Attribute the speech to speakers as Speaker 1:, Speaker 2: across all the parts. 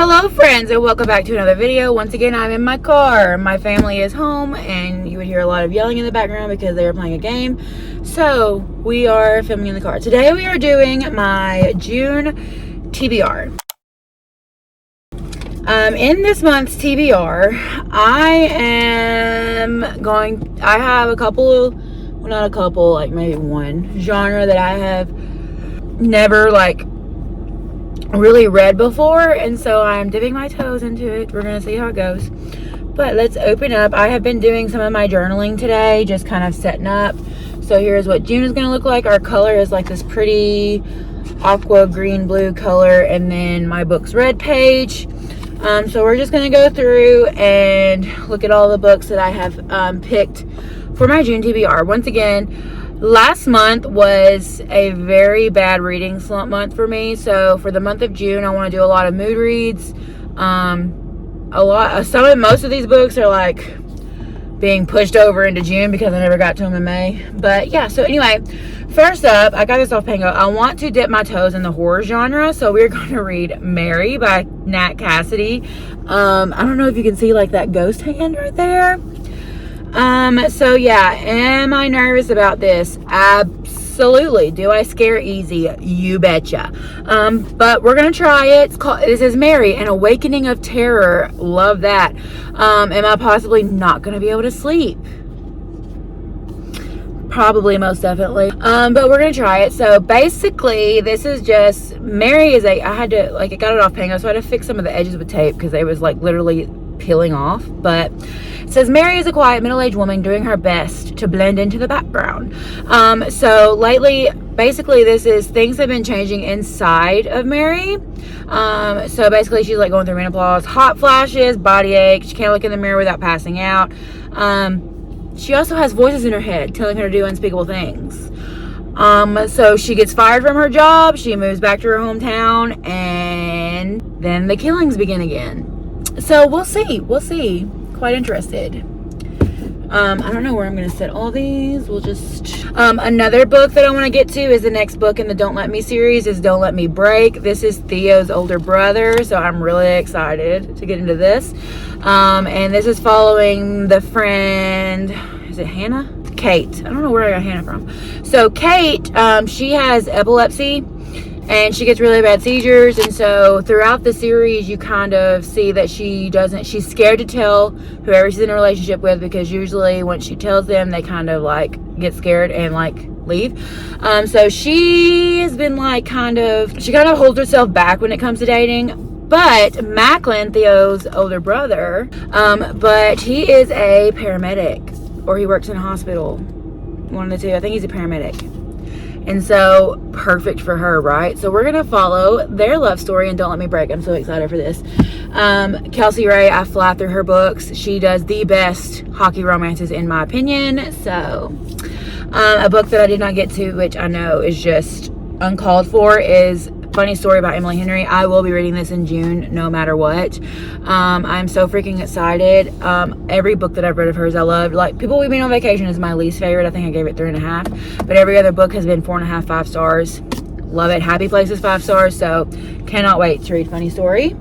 Speaker 1: Hello friends, and welcome back to another video. Once again, I'm in my car. My family is home and you would hear a lot of yelling in the background because they are playing a game. So we are filming in the car. Today we are doing my June TBR. In this month's TBR, I have a couple, well not a couple, like maybe one genre that I have never really read before, and so I'm dipping my toes into it. We're gonna see how it goes, but let's open up. I have been doing some of my journaling today, just kind of setting up. So here's what June is gonna look like. Our color is like this pretty aqua green blue color, and then my book's red page. So we're just gonna go through and look at all the books that I have picked for my June TBR. Once again, last month was a very bad reading slump month for me. So for the month of June, I want to do a lot of mood reads. Most of these books are like being pushed over into June because I never got to them in May. But yeah, so anyway, first up, I got this off Pango. I want to dip my toes in the horror genre. So we're going to read Mary by Nat Cassidy. I don't know if you can see like that ghost hand right there. So yeah, am I nervous about this? Absolutely. Do I scare easy? You betcha. But we're gonna try it. This is Mary, An Awakening of Terror. Love that. Am I possibly not gonna be able to sleep? Probably, most definitely. But we're gonna try it. So basically, this is just, Mary is I got it off Pango, so I had to fix some of the edges with tape because they was like literally peeling off. But it says Mary is a quiet middle-aged woman doing her best to blend into the background. So lately, basically this is things have been changing inside of Mary. So basically she's like going through menopause, hot flashes, body aches, she can't look in the mirror without passing out. She also has voices in her head telling her to do unspeakable things. So she gets fired from her job, she moves back to her hometown, and then the killings begin again. So we'll see. Quite interested. I don't know where I'm gonna set all these. We'll just another book that I want to get to is the next book in the Don't Let Me series is Don't Let Me Break. This is Theo's older brother, so I'm really excited to get into this. And this is following the friend, is it Hannah? Kate. I don't know where I got Hannah from. So Kate, she has epilepsy and she gets really bad seizures, and so throughout the series you kind of see that she's scared to tell whoever she's in a relationship with, because usually when she tells them they kind of like get scared and like leave. So she has been like she kind of holds herself back when it comes to dating. But Macklin, Theo's older brother, but he is a paramedic, or he works in a hospital, one of the two. I think he's a paramedic. And so, perfect for her, right? So we're going to follow their love story and Don't Let Me Break. I'm so excited for this. Kelsey Ray, I fly through her books. She does the best hockey romances, in my opinion. So, a book that I did not get to, which I know is just uncalled for, is Funny Story by Emily Henry. I will be reading this in June, no matter what. I'm so freaking excited. Every book that I've read of hers, I loved. Like, People We've Been on Vacation is my least favorite. I think I gave it 3.5. But every other book has been 4.5, 5 stars. Love it. Happy Place is 5 stars. So, cannot wait to read Funny Story.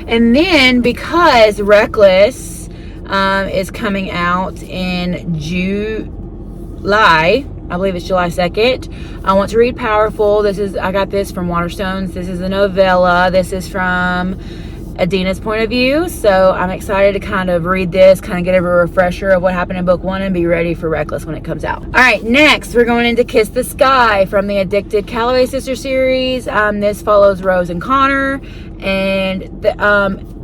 Speaker 1: And then, because Reckless is coming out in July, I believe it's July 2nd. I want to read Powerful. I got this from Waterstones. This is a novella. This is from Adina's point of view. So I'm excited to kind of read this, kind of get a refresher of what happened in book 1 and be ready for Reckless when it comes out. All right, next we're going into Kiss the Sky from the Addicted Calloway Sister series. This follows Rose and Connor. And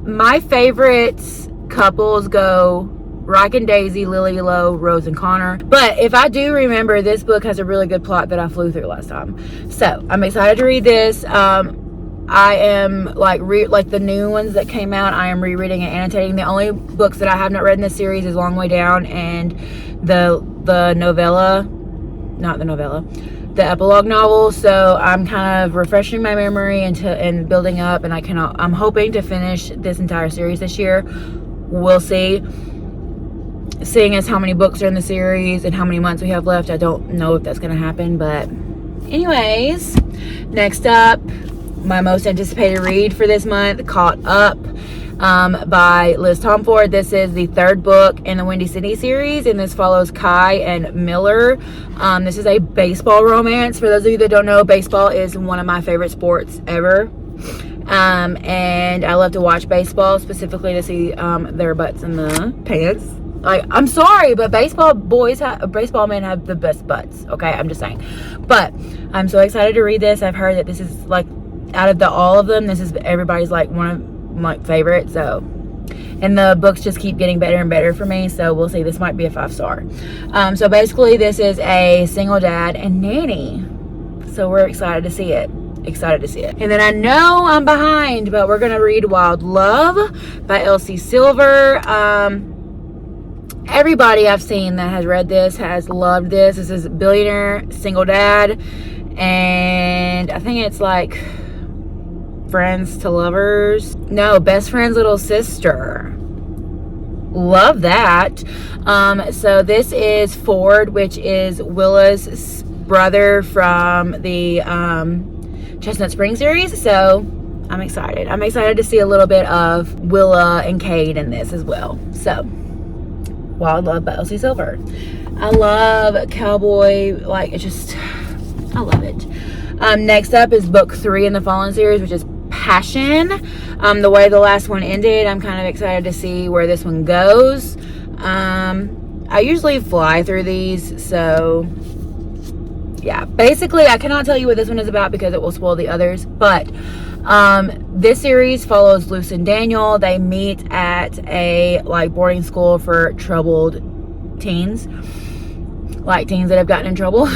Speaker 1: my favorites couples go Rock and Daisy, Lily Lowe, Rose and Connor. But if I do remember, this book has a really good plot that I flew through last time. So I'm excited to read this. I am like the new ones that came out, I am rereading and annotating. The only books that I have not read in this series is Long Way Down and the novella, not the novella, the epilogue novel. So I'm kind of refreshing my memory and building up, and I'm hoping to finish this entire series this year. We'll see. Seeing as how many books are in the series and how many months we have left, I don't know if that's going to happen. But anyways, next up, my most anticipated read for this month, Caught Up, by Liz Tomford. This is the third book in the Windy City series, and this follows Kai and Miller. This is a baseball romance. For those of you that don't know, baseball is one of my favorite sports ever. And I love to watch baseball, specifically to see their butts in the pants. Like, I'm sorry, but baseball men have the best butts. Okay, I'm just saying. But I'm so excited to read this. I've heard that this is like, out of all of them, this is everybody's like one of my favorites. So, and the books just keep getting better and better for me. So we'll see. This might be a 5-star. So basically, this is a single dad and nanny. So we're excited to see it. And then I know I'm behind, but we're gonna read Wild Love by Elsie Silver. Everybody I've seen that has read this has loved this. This is Billionaire Single Dad, and I think it's like Friends to Lovers. No, Best Friend's Little Sister. Love that. So this is Ford, which is Willa's brother from the Chestnut Spring series. So I'm excited. I'm excited to see a little bit of Willa and Cade in this as well. So, Wild Love by Elsie Silver. I love cowboy, like, it's just, I love it. Next up is book 3 in the Fallen series, which is Passion. The way the last one ended, I'm kind of excited to see where this one goes. I usually fly through these, so yeah, basically I cannot tell you what this one is about because it will spoil the others, but this series follows Luce and Daniel. They meet at a like boarding school for troubled teens, like teens that have gotten in trouble.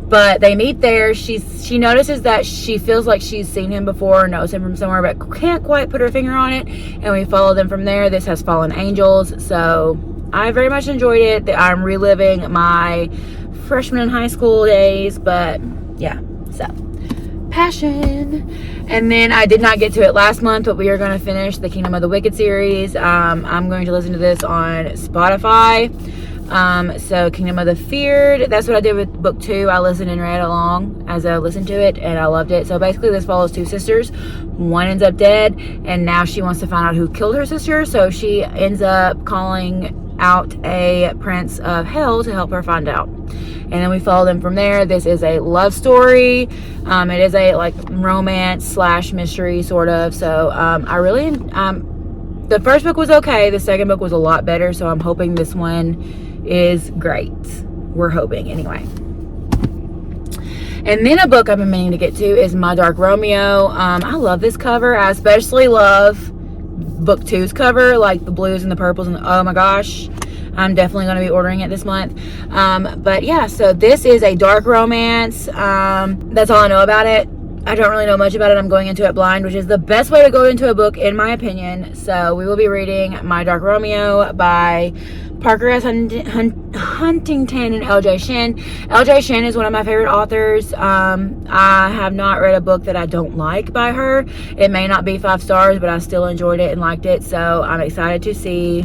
Speaker 1: But they meet there. She notices that she feels like she's seen him before, knows him from somewhere, but can't quite put her finger on it, and we follow them from there. This has Fallen Angels, so I very much enjoyed it. I'm reliving my freshman in high school days, but yeah, so Passion. And then I did not get to it last month, but we are going to finish the Kingdom of the Wicked series. I'm going to listen to this on Spotify. So Kingdom of the Feared, that's what I did with book 2. I listened and read along as I listened to it, and I loved it. So basically this follows 2 sisters. One ends up dead, and now she wants to find out who killed her sister, so she ends up calling out a prince of hell to help her find out. And then we follow them from there. This is a love story. It is a like romance / mystery sort of. So I really the first book was okay. The second book was a lot better, so I'm hoping this one is great. We're hoping anyway. And then a book I've been meaning to get to is My Dark Romeo. I love this cover. I especially love book 2's cover, like the blues and the purples, and oh my gosh, I'm definitely going to be ordering it this month. But yeah, so this is a dark romance. That's all I know about it. I don't really know much about it. I'm going into it blind, which is the best way to go into a book, in my opinion. So we will be reading My Dark Romeo by Parker S. Huntington and L.J. Shin. L.J. Shin is one of my favorite authors. I have not read a book that I don't like by her. It may not be 5 stars, but I still enjoyed it and liked it. So I'm excited to see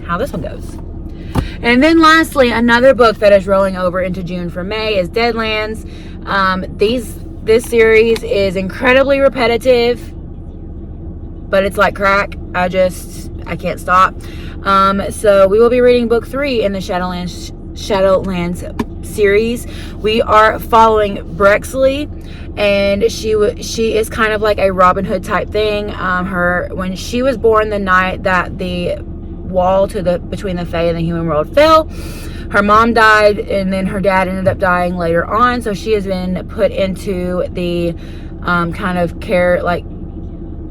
Speaker 1: how this one goes. And then lastly, another book that is rolling over into June for May is Deadlands. This series is incredibly repetitive, but it's like crack. I can't stop. So we will be reading book 3 in the Shadowlands series. We are following Brexley, and she is kind of like a Robin Hood type thing. When she was born, the night that the wall between the Fae and the human world fell, her mom died, and then her dad ended up dying later on. So she has been put into the kind of care, like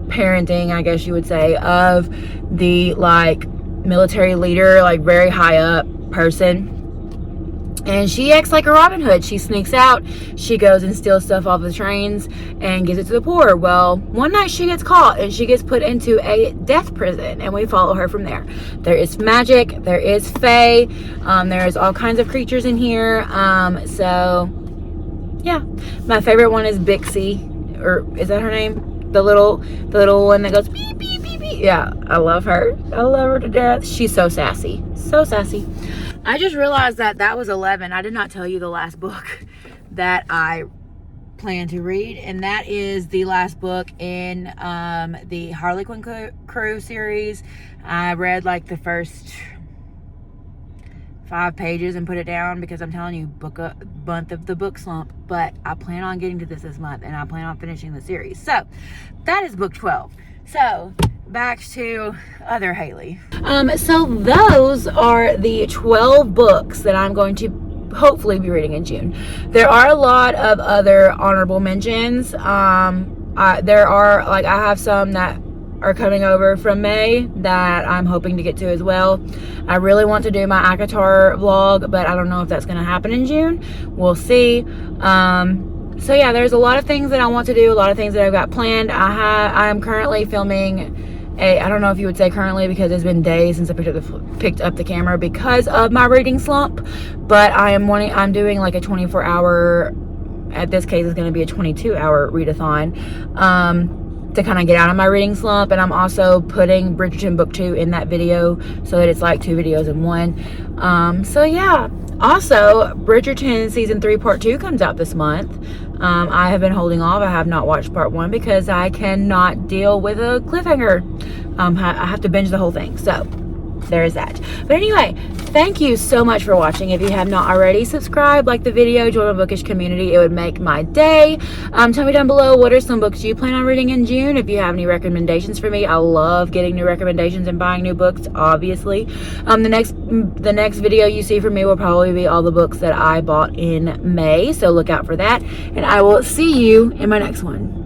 Speaker 1: parenting, I guess you would say, of the like military leader, like very high up person. And she acts like a Robin Hood. She sneaks out, she goes and steals stuff off the trains and gives it to the poor. Well, one night she gets caught and she gets put into a death prison, and we follow her from there. There is magic, there is fae, there is all kinds of creatures in here. So yeah, my favorite one is Bixie, or is that her name? The little one that goes beep beep beep beep. Yeah, I love her. I love her to death. She's so sassy, so sassy. I just realized that was 11. I did not tell you the last book that I plan to read, and that is the last book in the Harley Quinn Crew series. I read like the first 5 pages and put it down because I'm telling you, a month of the book slump. But I plan on getting to this month, and I plan on finishing the series. So that is book 12. So back to other Haley. So those are the 12 books that I'm going to hopefully be reading in June. There are a lot of other honorable mentions. There are, like, I have some that are coming over from May that I'm hoping to get to as well. I really want to do my ACOTAR vlog, but I don't know if that's going to happen in June. We'll see. So yeah, there's a lot of things that I want to do, a lot of things that I've got planned. I am currently filming I don't know if you would say currently, because it's been days since I picked up the camera because of my reading slump, but I'm doing like a 24-hour, at this case it's going to be a 22-hour readathon, to kind of get out of my reading slump. And I'm also putting Bridgerton book 2 in that video so that it's like 2 videos in one. So yeah. Also, Bridgerton season 3 part 2 comes out this month. I have been holding off. I have not watched part 1 because I cannot deal with a cliffhanger. I have to binge the whole thing. So there is that. But anyway, thank you so much for watching. If you have not already, subscribe, like the video, join my bookish community. It would make my day. Tell me down below, what are some books you plan on reading in June? If you have any recommendations for me, I love getting new recommendations and buying new books, obviously. The next video you see from me will probably be all the books that I bought in May, so look out for that, and I will see you in my next one.